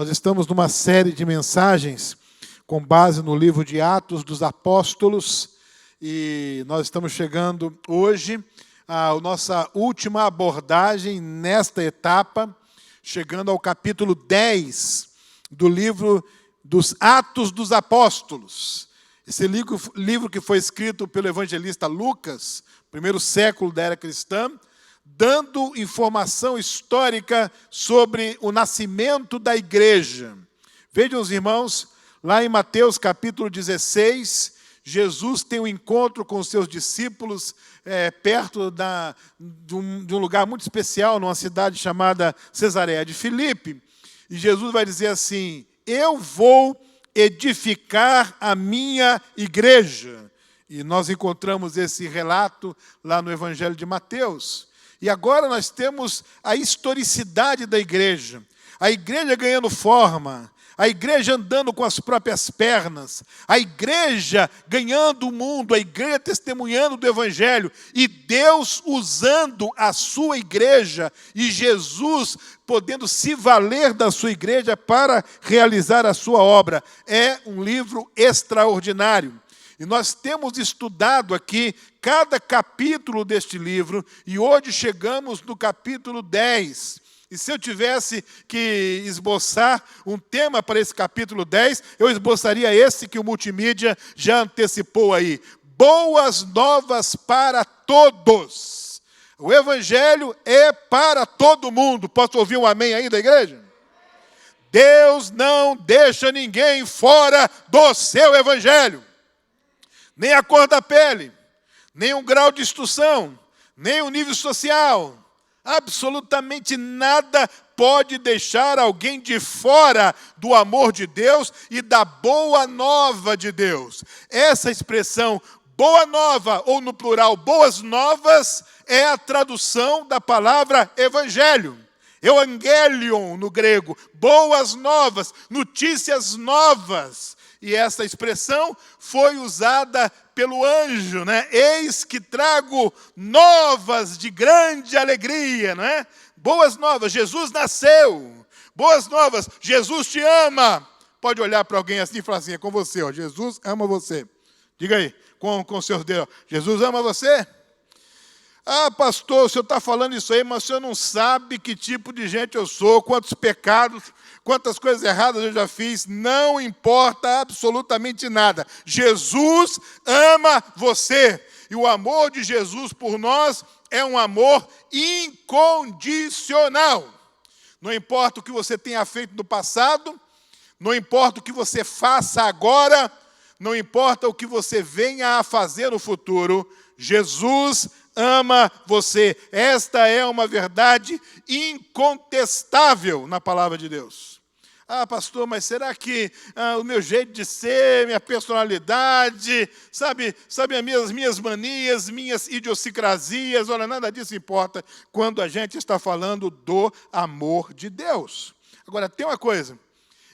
Nós estamos numa série de mensagens com base no livro de Atos dos Apóstolos e nós estamos chegando hoje à nossa última abordagem nesta etapa, chegando ao capítulo 10 do livro dos Atos dos Apóstolos. Esse livro que foi escrito pelo evangelista Lucas, primeiro século da era cristã, dando informação histórica sobre o nascimento da igreja. Vejam os irmãos, lá em Mateus capítulo 16, Jesus tem um encontro com os seus discípulos perto de um lugar muito especial, numa cidade chamada Cesareia de Filipe. E Jesus vai dizer assim: eu vou edificar a minha igreja. E nós encontramos esse relato lá no Evangelho de Mateus. E agora nós temos a historicidade da igreja. A igreja ganhando forma, a igreja andando com as próprias pernas, a igreja ganhando o mundo, a igreja testemunhando do Evangelho, e Deus usando a sua igreja, e Jesus podendo se valer da sua igreja para realizar a sua obra. É um livro extraordinário. E nós temos estudado aqui cada capítulo deste livro, e hoje chegamos no capítulo 10. E se eu tivesse que esboçar um tema para esse capítulo 10, eu esboçaria esse que o multimídia já antecipou aí. Boas novas para todos. O Evangelho é para todo mundo. Posso ouvir um amém aí da igreja? Deus não deixa ninguém fora do seu Evangelho. Nem a cor da pele, nem o grau de instrução, nem o nível social. Absolutamente nada pode deixar alguém de fora do amor de Deus e da boa nova de Deus. Essa expressão, boa nova, ou no plural, boas novas, é a tradução da palavra evangelho. Evangelion no grego, boas novas, notícias novas. E essa expressão foi usada pelo anjo, né? Eis que trago novas de grande alegria, né? Boas novas, Jesus nasceu. Boas novas, Jesus te ama. Pode olhar para alguém assim e falar assim: é com você, ó, Jesus ama você. Diga aí, com os seus dedos, ó, Jesus ama você? Ah, pastor, o senhor está falando isso aí, mas o senhor não sabe que tipo de gente eu sou, quantos pecados, quantas coisas erradas eu já fiz. Não importa absolutamente nada. Jesus ama você. E o amor de Jesus por nós é um amor incondicional. Não importa o que você tenha feito no passado, não importa o que você faça agora, não importa o que você venha a fazer no futuro, Jesus ama você. Esta é uma verdade incontestável na palavra de Deus. Ah, pastor, mas será que o meu jeito de ser, minha personalidade, sabe as minhas manias, minhas idiosincrasias, olha, nada disso importa quando a gente está falando do amor de Deus. Agora, tem uma coisa,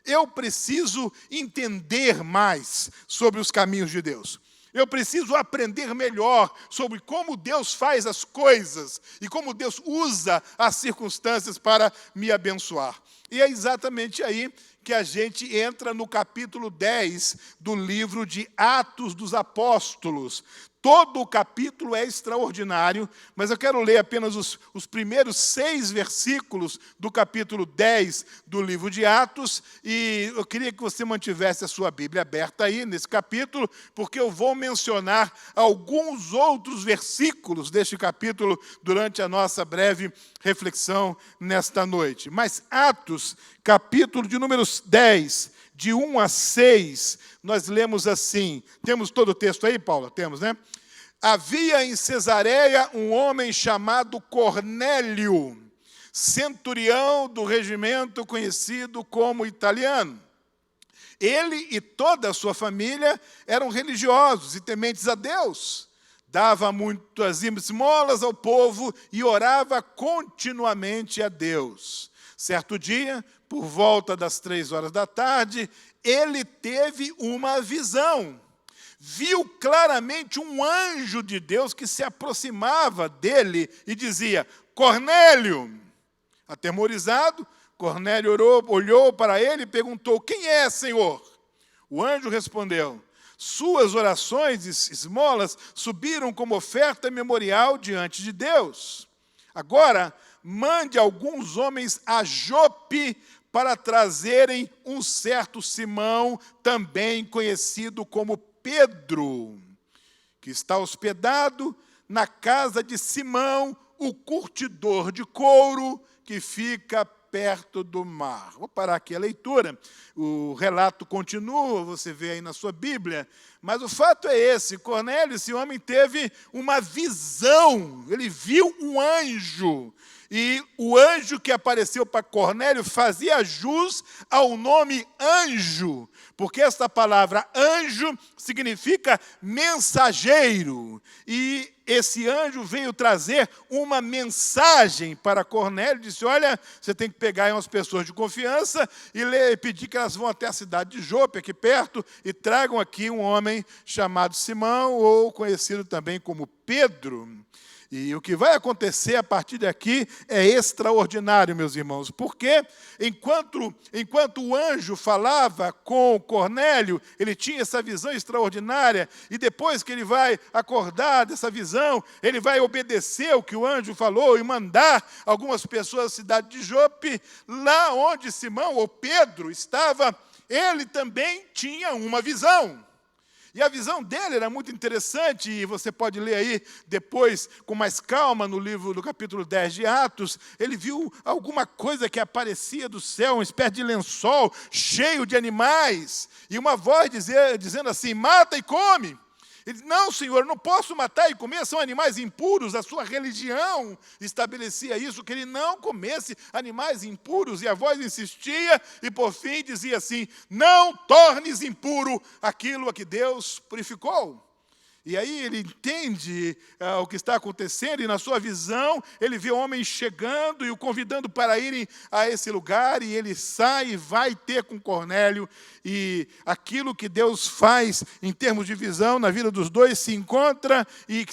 eu preciso entender mais sobre os caminhos de Deus. Eu preciso aprender melhor sobre como Deus faz as coisas e como Deus usa as circunstâncias para me abençoar. E é exatamente aí que a gente entra no capítulo 10 do livro de Atos dos Apóstolos. Todo o capítulo é extraordinário, mas eu quero ler apenas os primeiros 6 versículos do capítulo 10 do livro de Atos, e eu queria que você mantivesse a sua Bíblia aberta aí nesse capítulo, porque eu vou mencionar alguns outros versículos deste capítulo durante a nossa breve reflexão nesta noite. Mas Atos, capítulo de números 10, de 1 a 6, nós lemos assim. Temos todo o texto aí, Paula? Temos, né? Havia em Cesareia um homem chamado Cornélio, centurião do regimento conhecido como italiano. Ele e toda a sua família eram religiosos e tementes a Deus. Dava muitas esmolas ao povo e orava continuamente a Deus. Certo dia, por volta das 3 da tarde, ele teve uma visão. Viu claramente um anjo de Deus que se aproximava dele e dizia: Cornélio. Atemorizado, Cornélio olhou para ele e perguntou: quem é, Senhor? O anjo respondeu: suas orações e esmolas subiram como oferta memorial diante de Deus. Agora, mande alguns homens a Jope para trazerem um certo Simão, também conhecido como Pedro, que está hospedado na casa de Simão, o curtidor de couro, que fica perto do mar. Vou parar aqui a leitura. O relato continua, você vê aí na sua Bíblia. Mas o fato é esse: Cornélio, esse homem, teve uma visão. Ele viu um anjo. E o anjo que apareceu para Cornélio fazia jus ao nome anjo, porque essa palavra anjo significa mensageiro. E esse anjo veio trazer uma mensagem para Cornélio. Disse: olha, você tem que pegar aí umas pessoas de confiança e pedir que elas vão até a cidade de Jope, aqui perto, e tragam aqui um homem chamado Simão, ou conhecido também como Pedro. E o que vai acontecer a partir daqui é extraordinário, meus irmãos, porque enquanto o anjo falava com Cornélio, ele tinha essa visão extraordinária, e depois que ele vai acordar dessa visão, ele vai obedecer o que o anjo falou e mandar algumas pessoas à cidade de Jope. Lá onde Simão, ou Pedro, estava, ele também tinha uma visão. E a visão dele era muito interessante, e você pode ler aí depois com mais calma no livro do capítulo 10 de Atos. Ele viu alguma coisa que aparecia do céu, uma espécie de lençol cheio de animais, e uma voz dizendo assim: mata e come. Ele disse: não, Senhor, não posso matar e comer, são animais impuros. A sua religião estabelecia isso, que ele não comesse animais impuros. E a voz insistia e, por fim, dizia assim: não tornes impuro aquilo a que Deus purificou. E aí ele entende o que está acontecendo, e na sua visão, ele vê o homem chegando e o convidando para irem a esse lugar, e ele sai e vai ter com Cornélio, e aquilo que Deus faz em termos de visão na vida dos dois se encontra, e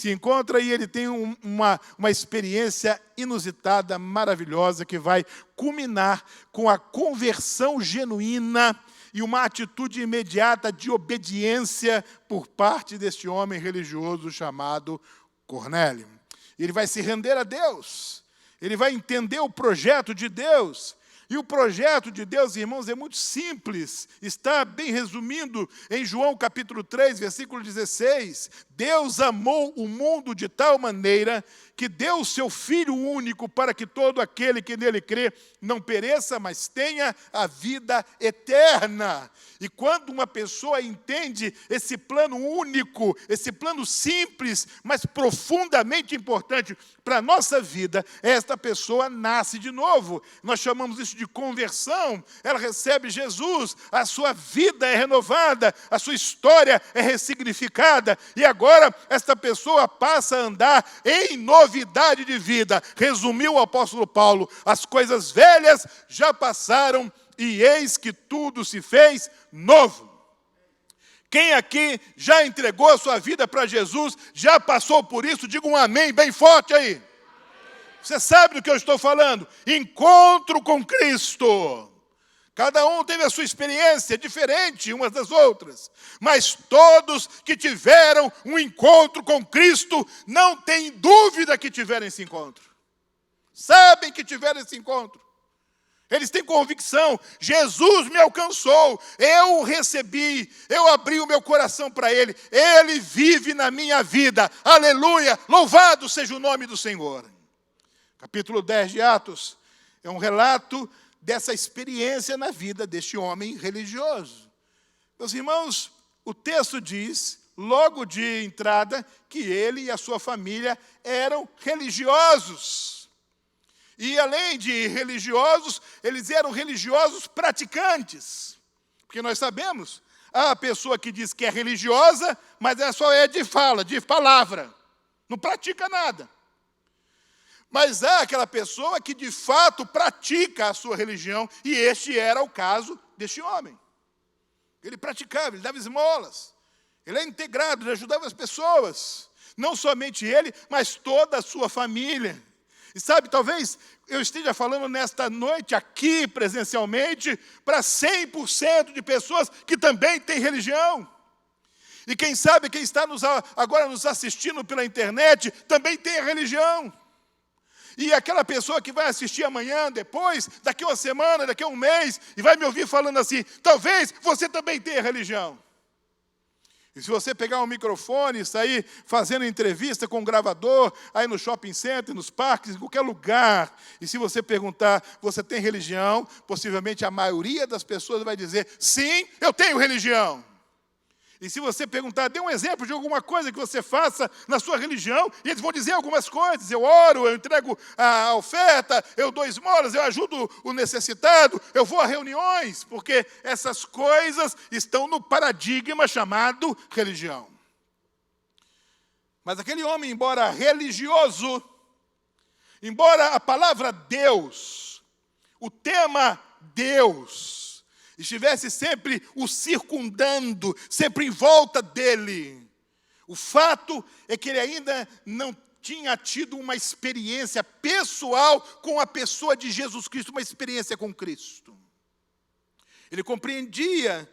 ele tem uma experiência inusitada, maravilhosa, que vai culminar com a conversão genuína e uma atitude imediata de obediência por parte deste homem religioso chamado Cornélio. Ele vai se render a Deus, ele vai entender o projeto de Deus. E o projeto de Deus, irmãos, é muito simples. Está bem resumindo em João capítulo 3, versículo 16. Deus amou o mundo de tal maneira que deu o seu Filho único para que todo aquele que nele crê não pereça, mas tenha a vida eterna. E quando uma pessoa entende esse plano único, esse plano simples, mas profundamente importante para a nossa vida, esta pessoa nasce de novo. Nós chamamos isso de conversão. Ela recebe Jesus, a sua vida é renovada, a sua história é ressignificada, e agora esta pessoa passa a andar em novidade de vida. Resumiu o apóstolo Paulo: as coisas velhas já passaram e eis que tudo se fez novo. Quem aqui já entregou a sua vida para Jesus, já passou por isso? Diga um amém bem forte aí. Você sabe do que eu estou falando? Encontro com Cristo. Cada um teve a sua experiência diferente umas das outras, mas todos que tiveram um encontro com Cristo não têm dúvida que tiveram esse encontro. Sabem que tiveram esse encontro. Eles têm convicção: Jesus me alcançou, eu o recebi, eu abri o meu coração para Ele, Ele vive na minha vida, aleluia, louvado seja o nome do Senhor. Capítulo 10 de Atos é um relato dessa experiência na vida deste homem religioso. Meus irmãos, o texto diz, logo de entrada, que ele e a sua família eram religiosos. E além de religiosos, eles eram religiosos praticantes. Porque nós sabemos, há a pessoa que diz que é religiosa, mas ela só é de fala, de palavra. Não pratica nada. Mas há aquela pessoa que de fato pratica a sua religião, e este era o caso deste homem. Ele praticava, ele dava esmolas, ele é integrado, ele ajudava as pessoas. Não somente ele, mas toda a sua família. E sabe, talvez eu esteja falando nesta noite aqui, presencialmente, para 100% de pessoas que também têm religião. E quem sabe, quem está agora nos assistindo pela internet, também tem a religião. E aquela pessoa que vai assistir amanhã, depois, daqui a uma semana, daqui a um mês, e vai me ouvir falando assim, talvez você também tenha religião. E se você pegar um microfone e sair fazendo entrevista com um gravador, aí no shopping center, nos parques, em qualquer lugar, e se você perguntar, você tem religião? Possivelmente a maioria das pessoas vai dizer, sim, eu tenho religião. E se você perguntar, dê um exemplo de alguma coisa que você faça na sua religião, e eles vão dizer algumas coisas, eu oro, eu entrego a oferta, eu dou esmolas, eu ajudo o necessitado, eu vou a reuniões, porque essas coisas estão no paradigma chamado religião. Mas aquele homem, embora religioso, embora a palavra Deus, o tema Deus, estivesse sempre o circundando, sempre em volta dele. O fato é que ele ainda não tinha tido uma experiência pessoal com a pessoa de Jesus Cristo, uma experiência com Cristo. Ele compreendia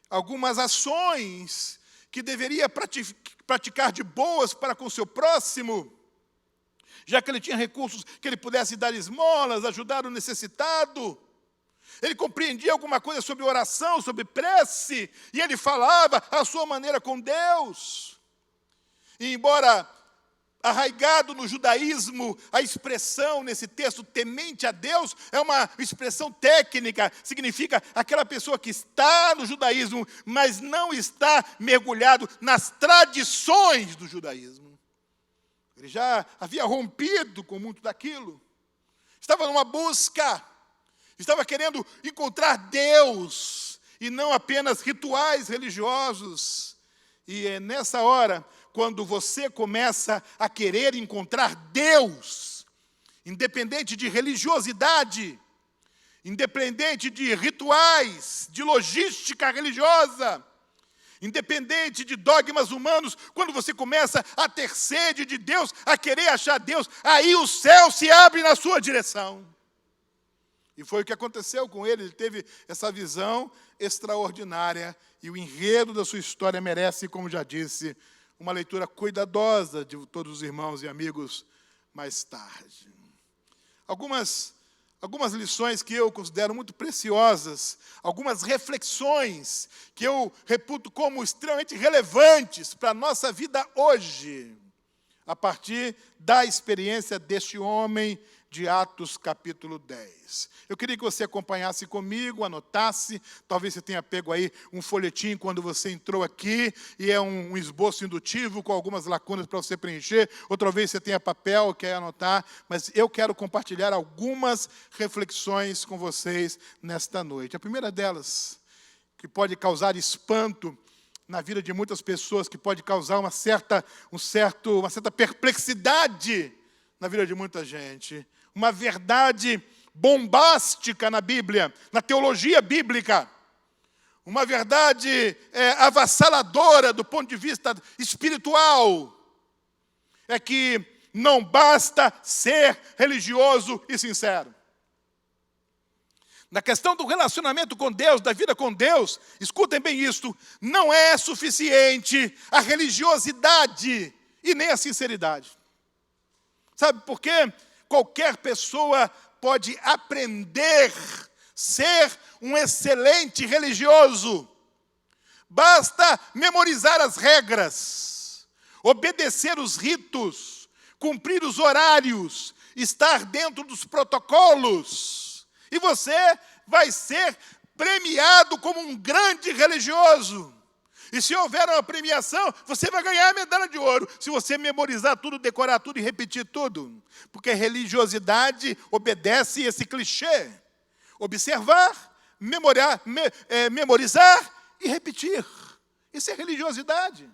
algumas ações que deveria praticar de boas para com o seu próximo, já que ele tinha recursos que ele pudesse dar esmolas, ajudar o necessitado. Ele compreendia alguma coisa sobre oração, sobre prece, e ele falava a sua maneira com Deus. E embora arraigado no judaísmo, a expressão nesse texto, temente a Deus, é uma expressão técnica, significa aquela pessoa que está no judaísmo, mas não está mergulhado nas tradições do judaísmo. Ele já havia rompido com muito daquilo, estava numa busca, estava querendo encontrar Deus, e não apenas rituais religiosos. E é nessa hora, quando você começa a querer encontrar Deus, independente de religiosidade, independente de rituais, de logística religiosa, independente de dogmas humanos, quando você começa a ter sede de Deus, a querer achar Deus, aí o céu se abre na sua direção. E foi o que aconteceu com ele teve essa visão extraordinária, e o enredo da sua história merece, como já disse, uma leitura cuidadosa de todos os irmãos e amigos mais tarde. Algumas lições que eu considero muito preciosas, algumas reflexões que eu reputo como extremamente relevantes para a nossa vida hoje, a partir da experiência deste homem de Atos capítulo 10. Eu queria que você acompanhasse comigo, anotasse, talvez você tenha pego aí um folhetim quando você entrou aqui, e é um esboço indutivo com algumas lacunas para você preencher, outra vez você tenha papel, quer anotar, mas eu quero compartilhar algumas reflexões com vocês nesta noite. A primeira delas, que pode causar espanto na vida de muitas pessoas, que pode causar uma certa perplexidade na vida de muita gente, uma verdade bombástica na Bíblia, na teologia bíblica, uma verdade avassaladora do ponto de vista espiritual, é que não basta ser religioso e sincero. Na questão do relacionamento com Deus, da vida com Deus, escutem bem isto, não é suficiente a religiosidade e nem a sinceridade. Sabe por quê? Qualquer pessoa pode aprender a ser um excelente religioso. Basta memorizar as regras, obedecer os ritos, cumprir os horários, estar dentro dos protocolos. E você vai ser premiado como um grande religioso. E se houver uma premiação, você vai ganhar a medalha de ouro, se você memorizar tudo, decorar tudo e repetir tudo. Porque a religiosidade obedece esse clichê. Observar, memorizar e repetir. Isso é religiosidade.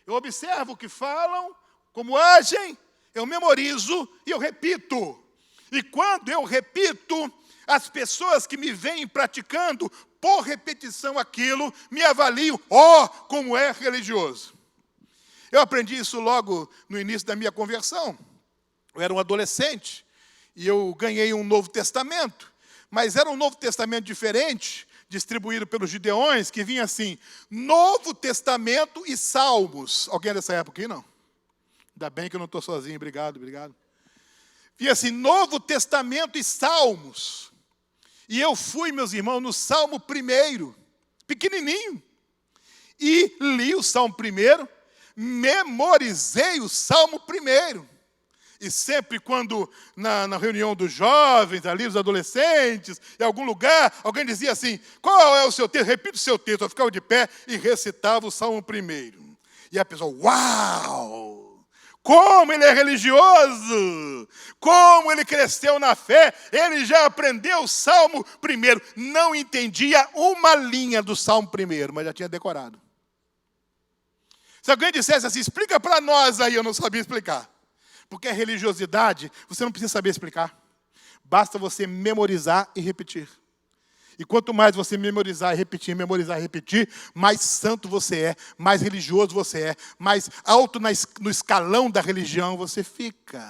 Eu observo o que falam, como agem, eu memorizo e eu repito. E quando eu repito, as pessoas que me veem praticando por repetição aquilo, me avaliam, como é religioso. Eu aprendi isso logo no início da minha conversão. Eu era um adolescente, e eu ganhei um Novo Testamento, mas era um Novo Testamento diferente, distribuído pelos Gideões, que vinha assim, Novo Testamento e Salmos. Alguém é dessa época aí, não? Ainda bem que eu não estou sozinho, obrigado. Vinha assim, Novo Testamento e Salmos. E eu fui, meus irmãos, no Salmo 1, pequenininho, e li o Salmo 1, memorizei o Salmo 1. E sempre quando, na reunião dos jovens, ali, dos adolescentes, em algum lugar, alguém dizia assim, qual é o seu texto? Repita o seu texto. Eu ficava de pé e recitava o Salmo 1. E a pessoa, uau! Como ele é religioso! Como ele cresceu na fé! Ele já aprendeu o Salmo 1. Não entendia uma linha do Salmo 1, mas já tinha decorado. Se alguém dissesse assim, explica para nós aí, eu não sabia explicar. Porque a religiosidade, você não precisa saber explicar. Basta você memorizar e repetir. E quanto mais você memorizar e repetir, mais santo você é, mais religioso você é, mais alto no escalão da religião você fica.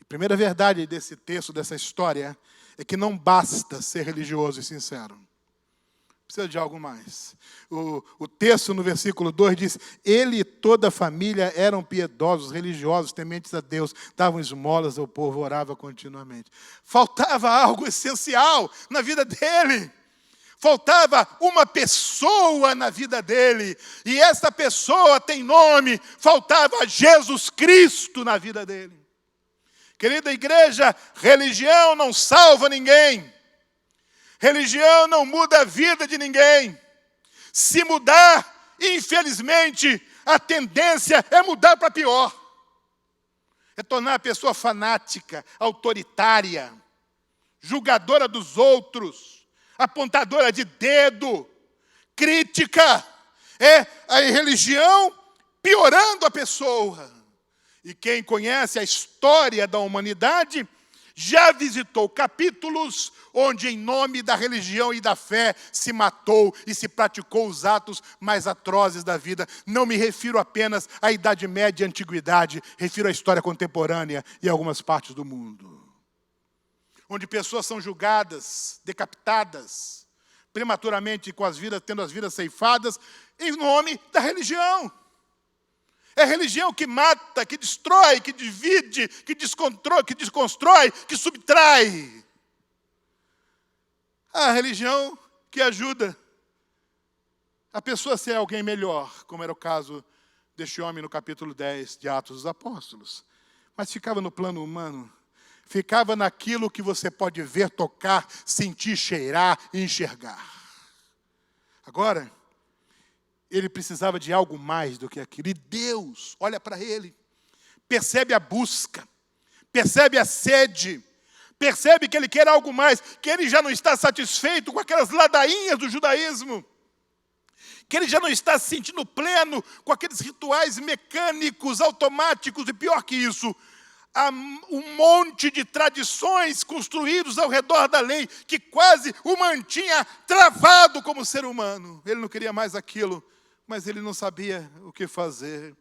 A primeira verdade desse texto, dessa história, é que não basta ser religioso e sincero. Precisa de algo mais. O texto no versículo 2 diz, ele e toda a família eram piedosos, religiosos, tementes a Deus, davam esmolas ao povo, orava continuamente. Faltava algo essencial na vida dele. Faltava uma pessoa na vida dele. E essa pessoa tem nome. Faltava Jesus Cristo na vida dele. Querida igreja, religião não salva ninguém. Religião não muda a vida de ninguém. Se mudar, infelizmente, a tendência é mudar para pior. É tornar a pessoa fanática, autoritária, julgadora dos outros, apontadora de dedo, crítica. É a religião piorando a pessoa. E quem conhece a história da humanidade já visitou capítulos onde, em nome da religião e da fé, se matou e se praticou os atos mais atrozes da vida. Não me refiro apenas à Idade Média e à Antiguidade, refiro à história contemporânea e algumas partes do mundo. Onde pessoas são julgadas, decapitadas, prematuramente tendo as vidas ceifadas, em nome da religião. É a religião que mata, que destrói, que divide, que desconstrói, que subtrai. A religião que ajuda a pessoa a ser alguém melhor, como era o caso deste homem no capítulo 10 de Atos dos Apóstolos. Mas ficava no plano humano, ficava naquilo que você pode ver, tocar, sentir, cheirar e enxergar. Agora, ele precisava de algo mais do que aquilo. E Deus olha para ele, percebe a busca, percebe a sede, percebe que ele quer algo mais, que ele já não está satisfeito com aquelas ladainhas do judaísmo, que ele já não está se sentindo pleno com aqueles rituais mecânicos, automáticos, e pior que isso, há um monte de tradições construídas ao redor da lei, que quase o mantinha travado como ser humano. Ele não queria mais aquilo, mas ele não sabia o que fazer.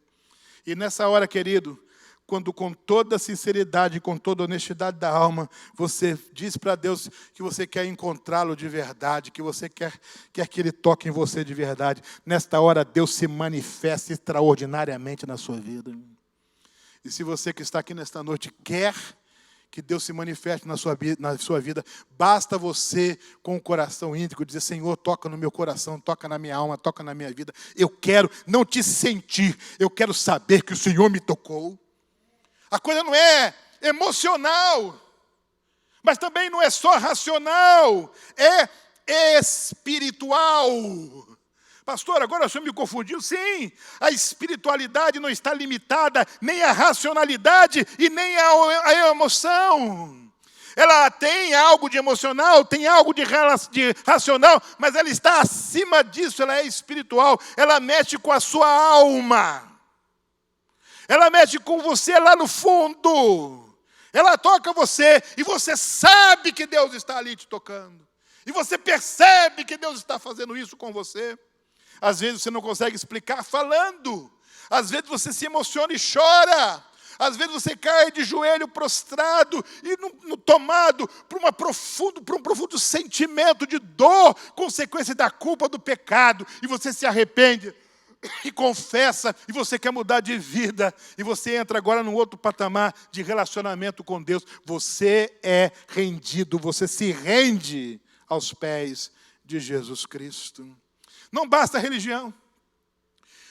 E nessa hora, querido, quando com toda sinceridade, com toda honestidade da alma, você diz para Deus que você quer encontrá-lo de verdade, que você quer que Ele toque em você de verdade, nesta hora Deus se manifesta extraordinariamente na sua vida. E se você que está aqui nesta noite quer que Deus se manifeste na sua vida, basta você, com o coração íntegro, dizer, Senhor, toca no meu coração, toca na minha alma, toca na minha vida. Eu quero não te sentir, eu quero saber que o Senhor me tocou. A coisa não é emocional, mas também não é só racional, é espiritual. Pastor, agora o senhor me confundiu? Sim, a espiritualidade não está limitada nem à racionalidade e nem à emoção. Ela tem algo de emocional, tem algo de racional, mas ela está acima disso, ela é espiritual. Ela mexe com a sua alma. Ela mexe com você lá no fundo. Ela toca você e você sabe que Deus está ali te tocando. E você percebe que Deus está fazendo isso com você. Às vezes você não consegue explicar falando. Às vezes você se emociona e chora. Às vezes você cai de joelho prostrado e tomado por um profundo sentimento de dor, consequência da culpa do pecado, e você se arrepende e confessa, e você quer mudar de vida, e você entra agora num outro patamar de relacionamento com Deus. Você é rendido, você se rende aos pés de Jesus Cristo. Não basta a religião.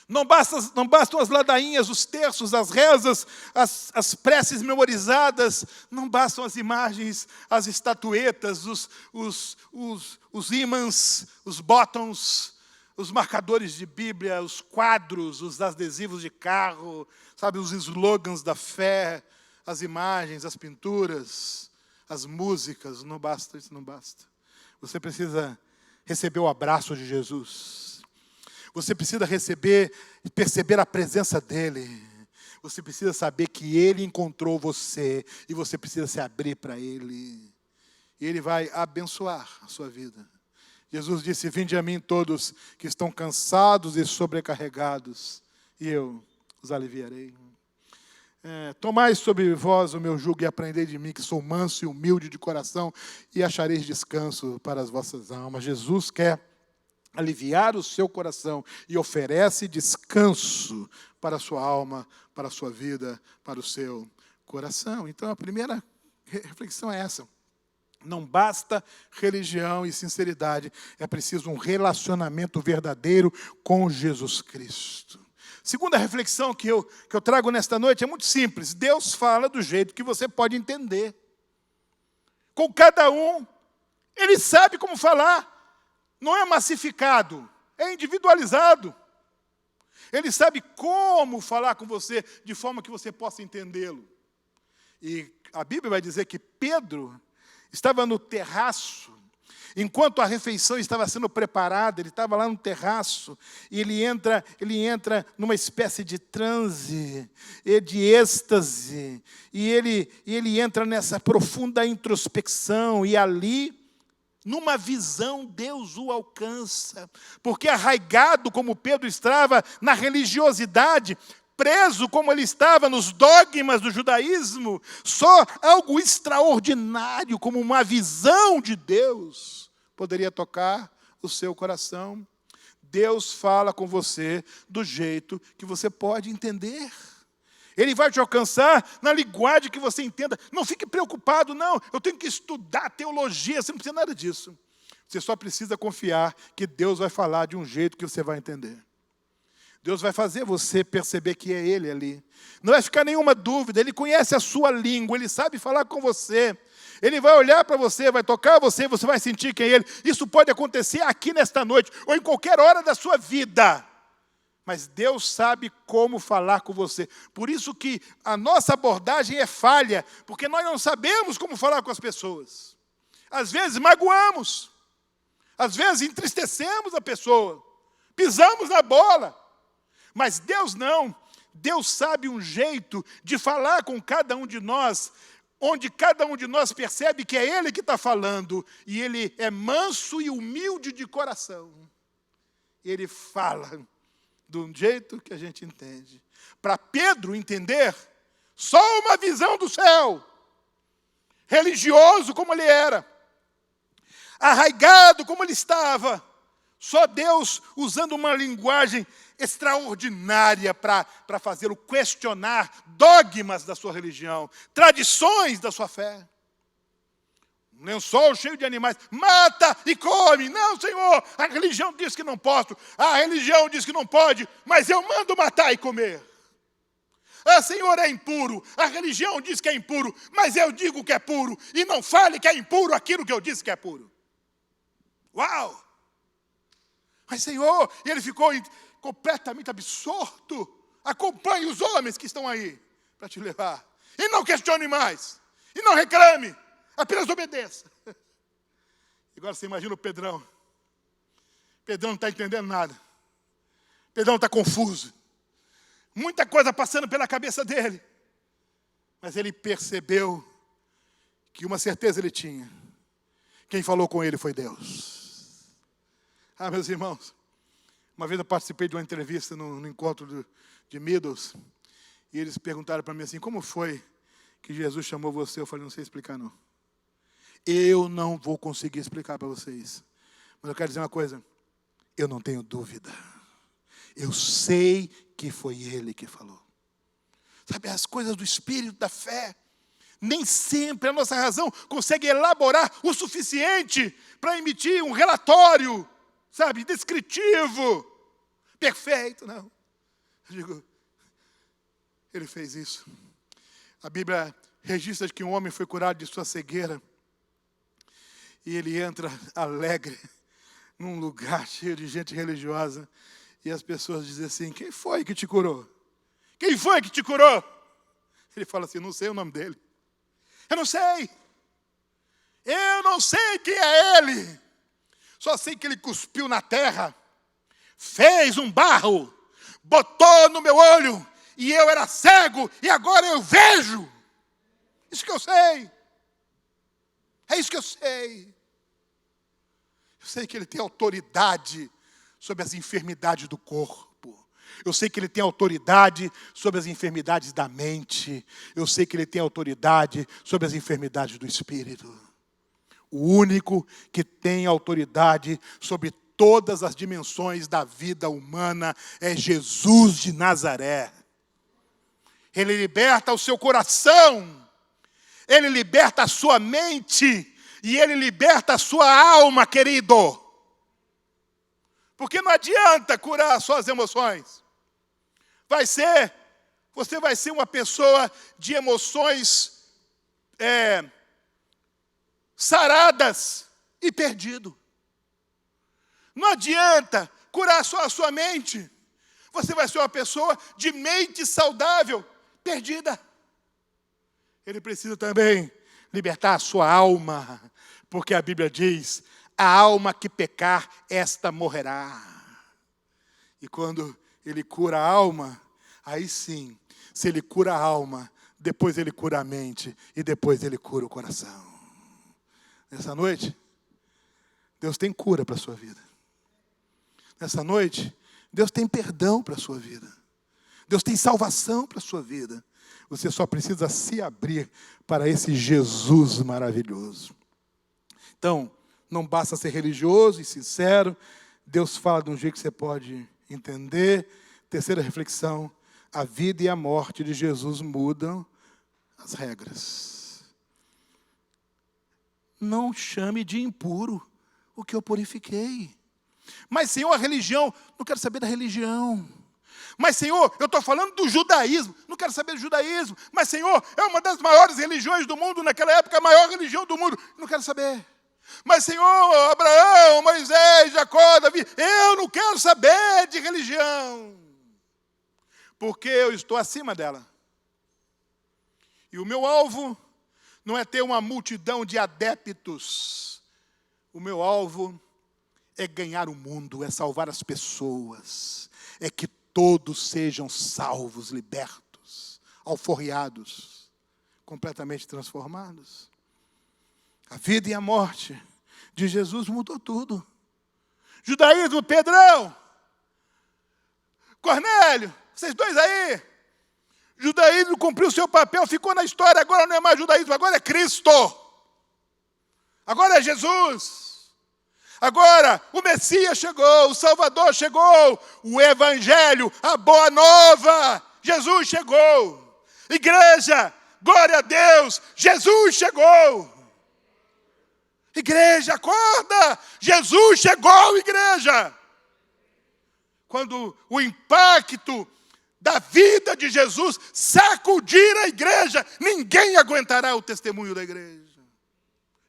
Não bastam as ladainhas, os terços, as rezas, as preces memorizadas. Não bastam as imagens, as estatuetas, os ímãs, os bottoms, os marcadores de Bíblia, os quadros, os adesivos de carro, sabe, os slogans da fé, as imagens, as pinturas, as músicas. Não basta, isso não basta. Você precisa receber o abraço de Jesus. Você precisa perceber a presença dEle. Você precisa saber que Ele encontrou você e você precisa se abrir para Ele. E Ele vai abençoar a sua vida. Jesus disse: vinde a mim todos que estão cansados e sobrecarregados, e eu os aliviarei. Tomai sobre vós o meu jugo e aprendei de mim, que sou manso e humilde de coração, e achareis descanso para as vossas almas. Jesus quer aliviar o seu coração e oferece descanso para a sua alma, para a sua vida, para o seu coração. Então, a primeira reflexão é essa. Não basta religião e sinceridade, é preciso um relacionamento verdadeiro com Jesus Cristo. Segunda reflexão que eu trago nesta noite é muito simples. Deus fala do jeito que você pode entender. Com cada um, Ele sabe como falar. Não é massificado, é individualizado. Ele sabe como falar com você de forma que você possa entendê-lo. E a Bíblia vai dizer que Pedro estava no terraço, enquanto a refeição estava sendo preparada, ele estava lá no terraço, e ele entra numa espécie de transe, de êxtase, e ele entra nessa profunda introspecção, e ali, numa visão, Deus o alcança, porque arraigado como Pedro estava na religiosidade, preso como ele estava nos dogmas do judaísmo, só algo extraordinário, como uma visão de Deus, poderia tocar o seu coração. Deus fala com você do jeito que você pode entender. Ele vai te alcançar na linguagem que você entenda. Não fique preocupado, não. Eu tenho que estudar teologia, você não precisa nada disso. Você só precisa confiar que Deus vai falar de um jeito que você vai entender. Deus vai fazer você perceber que é Ele ali. Não vai ficar nenhuma dúvida, Ele conhece a sua língua, Ele sabe falar com você. Ele vai olhar para você, vai tocar você, você vai sentir quem é Ele. Isso pode acontecer aqui nesta noite, ou em qualquer hora da sua vida. Mas Deus sabe como falar com você. Por isso que a nossa abordagem é falha, porque nós não sabemos como falar com as pessoas. Às vezes magoamos, às vezes entristecemos a pessoa, pisamos na bola. Mas Deus não. Deus sabe um jeito de falar com cada um de nós, onde cada um de nós percebe que é Ele que está falando, e Ele é manso e humilde de coração. Ele fala de um jeito que a gente entende. Para Pedro entender, só uma visão do céu, religioso como ele era, arraigado como ele estava, só Deus usando uma linguagem extraordinária para fazê-lo questionar dogmas da sua religião, tradições da sua fé. Um lençol cheio de animais, mata e come. Não, Senhor, a religião diz que não posso, a religião diz que não pode, mas eu mando matar e comer. Ah, Senhor, é impuro, a religião diz que é impuro, mas eu digo que é puro, e não fale que é impuro aquilo que eu disse que é puro. Uau! Mas, Senhor, ele ficou completamente absorto. Acompanhe os homens que estão aí para te levar. E não questione mais, e não reclame. Apenas obedeça. Agora você imagina o Pedrão. Pedrão não está entendendo nada. Pedrão está confuso. Muita coisa passando pela cabeça dele. Mas ele percebeu que uma certeza ele tinha. Quem falou com ele foi Deus. Ah, meus irmãos, uma vez eu participei de uma entrevista no encontro de Middles. E eles perguntaram para mim assim, como foi que Jesus chamou você? Eu falei, não sei explicar não. Eu não vou conseguir explicar para vocês. Mas eu quero dizer uma coisa, eu não tenho dúvida. Eu sei que foi Ele que falou. Sabe, as coisas do Espírito, da fé, nem sempre a nossa razão consegue elaborar o suficiente para emitir um relatório, sabe, descritivo, perfeito, não. Eu digo, Ele fez isso. A Bíblia registra que um homem foi curado de sua cegueira e ele entra alegre num lugar cheio de gente religiosa e as pessoas dizem assim, quem foi que te curou? Quem foi que te curou? Ele fala assim, não sei o nome dele. Eu não sei. Eu não sei quem é ele. Só sei que ele cuspiu na terra, fez um barro, botou no meu olho, e eu era cego, e agora eu vejo. Isso que eu sei. É isso que eu sei. Eu sei que ele tem autoridade sobre as enfermidades do corpo. Eu sei que ele tem autoridade sobre as enfermidades da mente. Eu sei que ele tem autoridade sobre as enfermidades do espírito. O único que tem autoridade sobre todas as dimensões da vida humana é Jesus de Nazaré. Ele liberta o seu coração, Ele liberta a sua mente e Ele liberta a sua alma, querido. Porque não adianta curar só as emoções. Você vai ser uma pessoa de emoções saradas e perdido. Não adianta curar só a sua mente. Você vai ser uma pessoa de mente saudável, perdida. Ele precisa também libertar a sua alma, porque a Bíblia diz, a alma que pecar, esta morrerá. E quando Ele cura a alma, aí sim, se Ele cura a alma, depois Ele cura a mente, e depois Ele cura o coração. Nessa noite, Deus tem cura para a sua vida. Nessa noite, Deus tem perdão para a sua vida. Deus tem salvação para a sua vida. Você só precisa se abrir para esse Jesus maravilhoso. Então, não basta ser religioso e sincero. Deus fala de um jeito que você pode entender. Terceira reflexão, a vida e a morte de Jesus mudam as regras. Não chame de impuro o que eu purifiquei. Mas, Senhor, a religião, não quero saber da religião. Mas, Senhor, eu estou falando do judaísmo, não quero saber do judaísmo. Mas, Senhor, é uma das maiores religiões do mundo, naquela época, a maior religião do mundo, não quero saber. Mas, Senhor, Abraão, Moisés, Jacó, Davi, eu não quero saber de religião. Porque eu estou acima dela. E o meu alvo não é ter uma multidão de adeptos. O meu alvo é ganhar o mundo, é salvar as pessoas, é que todos sejam salvos, libertos, alforriados, completamente transformados. A vida e a morte de Jesus mudou tudo. Judaísmo, Pedrão, Cornélio, vocês dois aí. Judaísmo cumpriu o seu papel, ficou na história, agora não é mais judaísmo, agora é Cristo. Agora é Jesus. Agora, o Messias chegou, o Salvador chegou, o Evangelho, a Boa Nova, Jesus chegou. Igreja, glória a Deus, Jesus chegou. Igreja, acorda, Jesus chegou, igreja. Quando o impacto da vida de Jesus sacudir a igreja, ninguém aguentará o testemunho da igreja.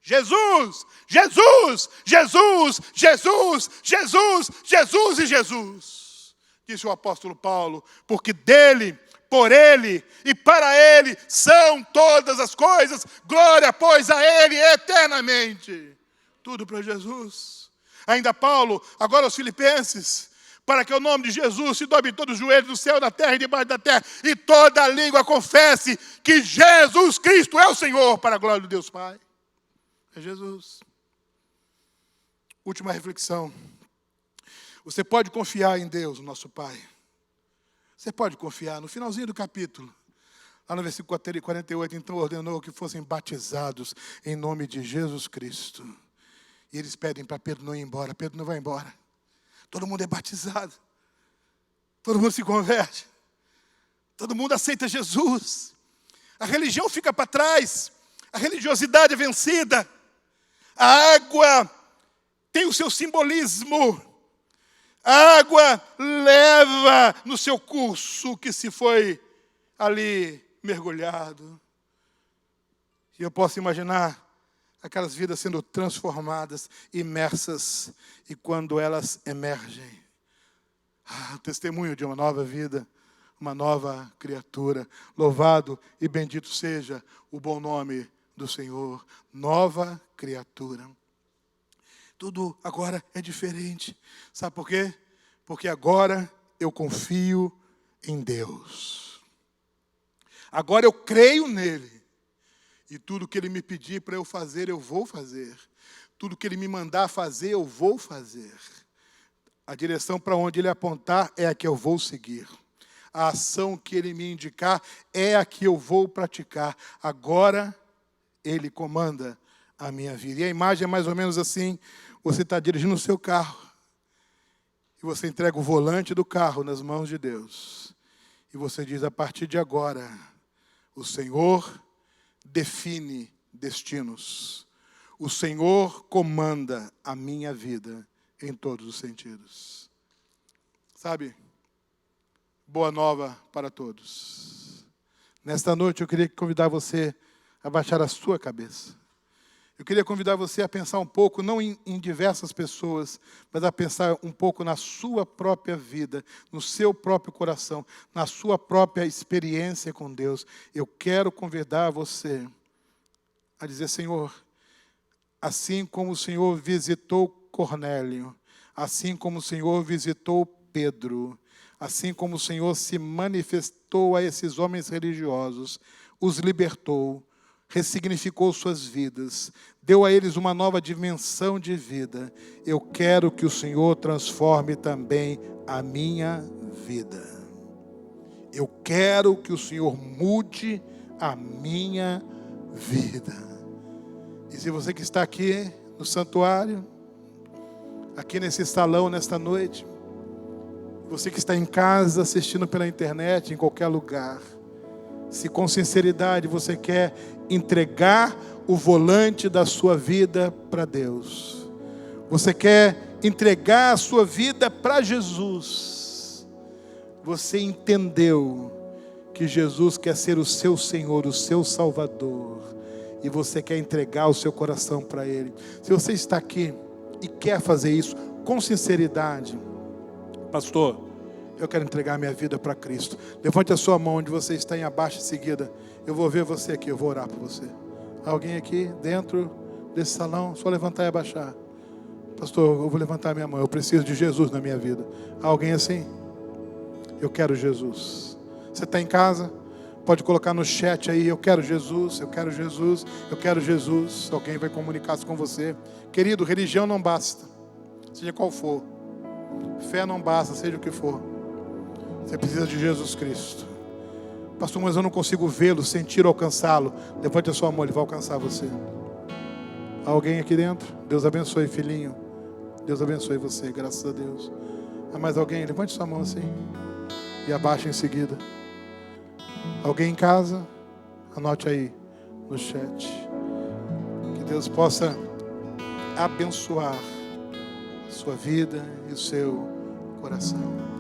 Jesus, Jesus, Jesus, Jesus, Jesus, Jesus e Jesus. Disse o apóstolo Paulo, porque dele, por ele e para ele são todas as coisas, glória, pois, a ele eternamente. Tudo para Jesus. Ainda Paulo, agora aos Filipenses, para que o nome de Jesus se dobre em todos os joelhos do céu, da terra e debaixo da terra, e toda língua confesse que Jesus Cristo é o Senhor, para a glória de Deus Pai. É Jesus. Última reflexão. Você pode confiar em Deus, nosso Pai. Você pode confiar. No finalzinho do capítulo, lá no versículo 48, então ordenou que fossem batizados em nome de Jesus Cristo. E eles pedem para Pedro não ir embora. Pedro não vai embora. Todo mundo é batizado. Todo mundo se converte. Todo mundo aceita Jesus. A religião fica para trás. A religiosidade é vencida. A água tem o seu simbolismo. A água leva no seu curso que se foi ali mergulhado. E eu posso imaginar aquelas vidas sendo transformadas, imersas, e quando elas emergem, o testemunho de uma nova vida, uma nova criatura. Louvado e bendito seja o bom nome do Senhor. Nova criatura. Tudo agora é diferente. Sabe por quê? Porque agora eu confio em Deus. Agora eu creio nele. E tudo que ele me pedir para eu fazer, eu vou fazer. Tudo que ele me mandar fazer, eu vou fazer. A direção para onde ele apontar é a que eu vou seguir. A ação que ele me indicar é a que eu vou praticar. Agora ele comanda a minha vida. E a imagem é mais ou menos assim. Você está dirigindo o seu carro. E você entrega o volante do carro nas mãos de Deus. E você diz, a partir de agora, o Senhor define destinos. O Senhor comanda a minha vida em todos os sentidos. Sabe? Boa nova para todos. Nesta noite eu queria convidar você a baixar a sua cabeça. Eu queria convidar você a pensar um pouco, não em diversas pessoas, mas a pensar um pouco na sua própria vida, no seu próprio coração, na sua própria experiência com Deus. Eu quero convidar você a dizer, Senhor, assim como o Senhor visitou Cornélio, assim como o Senhor visitou Pedro, assim como o Senhor se manifestou a esses homens religiosos, os libertou, ressignificou suas vidas, deu a eles uma nova dimensão de vida. Eu quero que o Senhor transforme também a minha vida. Eu quero que o Senhor mude a minha vida. E se você que está aqui no santuário, aqui nesse salão nesta noite, você que está em casa assistindo pela internet, em qualquer lugar, se com sinceridade você quer entregar o volante da sua vida para Deus, você quer entregar a sua vida para Jesus, você entendeu que Jesus quer ser o seu Senhor, o seu Salvador, e você quer entregar o seu coração para Ele. Se você está aqui e quer fazer isso com sinceridade, pastor, eu quero entregar minha vida para Cristo. Levante a sua mão onde você está em abaixo em seguida. Eu vou ver você aqui, eu vou orar por você. Alguém aqui dentro desse salão? Só levantar e abaixar. Pastor, eu vou levantar minha mão. Eu preciso de Jesus na minha vida. Alguém assim? Eu quero Jesus. Você está em casa? Pode colocar no chat aí, eu quero Jesus, eu quero Jesus, eu quero Jesus. Alguém vai comunicar-se com você. Querido, religião não basta. Seja qual for. Fé não basta, seja o que for. Você precisa de Jesus Cristo. Pastor, mas eu não consigo vê-lo, sentir, alcançá-lo. Levante a sua mão, ele vai alcançar você. Alguém aqui dentro? Deus abençoe, filhinho. Deus abençoe você, graças a Deus. Há mais alguém? Levante sua mão assim. E abaixa em seguida. Alguém em casa? Anote aí no chat. Que Deus possa abençoar a sua vida e o seu coração.